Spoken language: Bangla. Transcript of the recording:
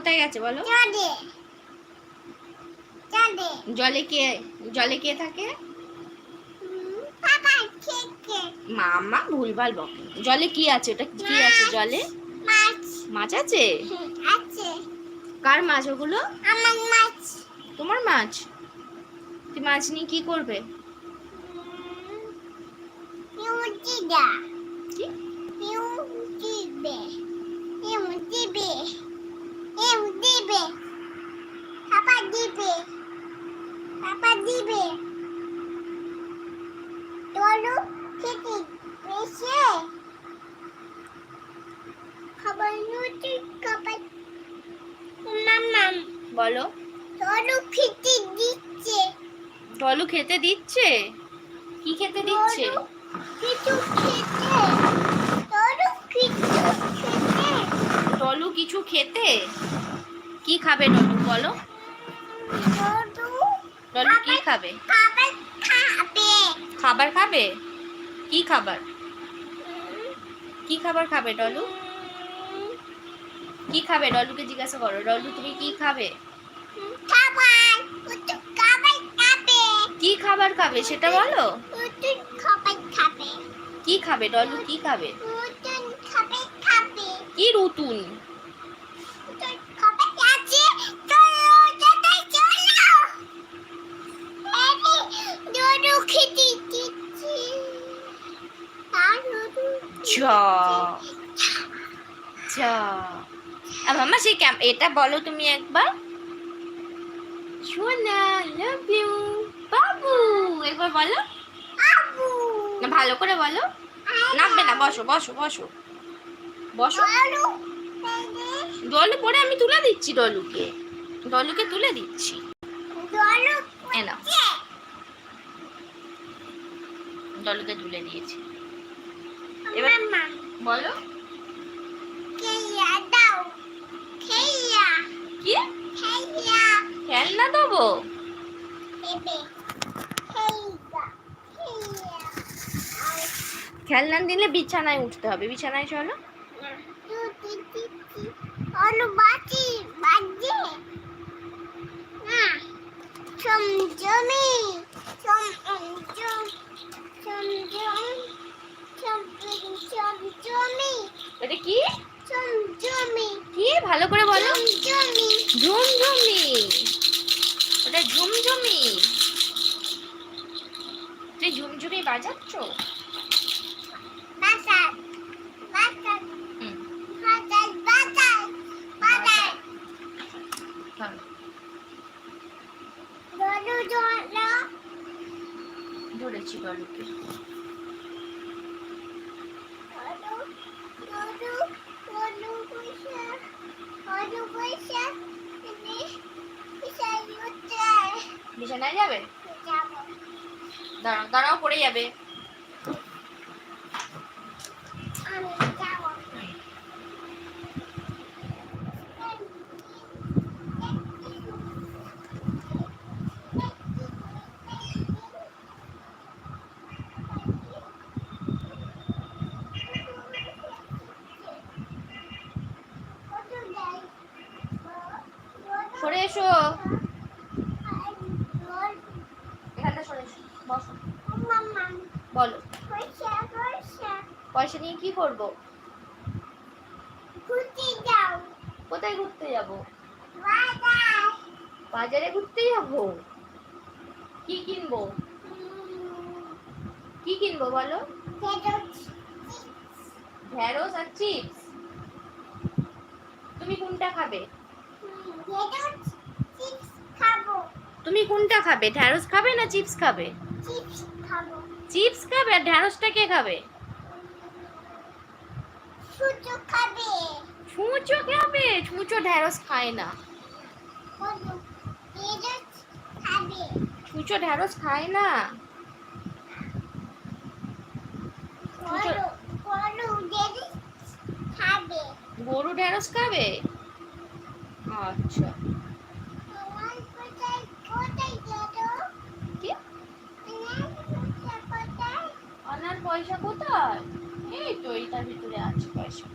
কোথায় গেছে বলো? জলে কে থাকে? মাম্মা ভুলভাল বকে। জলে কি আছে? ওটা কি আছে জলে? মাছ আছে? কার মাছ ওগুলো? আমার মাছ। তোমার মাছ? তুমি মাছ নিয়ে কি করবে? বলো। টলু খেতে দিচ্ছে? কি খেতে দিচ্ছে? টলু কিছু খেতে? কি খাবে টলু বলো? টলু কি খাবে? খাবার খাবে? কি খাবার? কি খাবার খাবে টলু? কি খাবে? ডলুকে জিজ্ঞাসা করো, ডলু তুমি কি খাবে? কি খাবার খাবে সেটা বলো। কি খাবে ডলু? কি খাবে? কি রুতুন? মাম্মা সেই এটা বলো তুমি একবার। সোনা লাভ ইউ বাবু, একবার বলো না, ভালো করে বলো। নামবে না, বসো বসো বসো বসো। ডলু পরে আমি তুলে দিচ্ছি ডলুকে, ডলুকে তুলে দিচ্ছি। ডলুকে তুলে দিয়েছি। এবার বলো কি খেলনা দেবো? খেলনা দিলে বিছানায় উঠতে হবে। বিছানায় চলো। এটা কি? কি ভালো করে বলো। ঝুমঝুমি। ওটা ঝুমঝুমি। তুই ঝুমঝুমি বাজাচ্ছ? ধরেছি ডলুকে। বিছানায় যাবে? দাঁড়াও দাঁড়াও, পড়ে যাবে। সরে এসো, এখানটা সরে এসো, বসো। বলো। পয়সা নিয়ে কি করবো? কোথায় ঘুরতে যাবো? বাজারে ঘুরতে যাবো। কি কিনবো? কি কিনবো বলো? ঢেঁড়স আর চিপস। তুমি কোনটা খাবে? তুমি কোনটা খাবে? ঢেঁড়স খাবে না চিপস খাবে? চিপস খাবে। আর ঢেঁড়সটা কে খাবে? ছুঁচো খাবে। ছুঁচো ঢেঁড়স খায় না। ছুঁচো ঢেঁড়স খায় না। গরু ঢেঁড়স খাবে? আচ্ছা। কি? আনার পয়সা কোথায়? এই তো এইটার ভিতরে আছে পয়সা।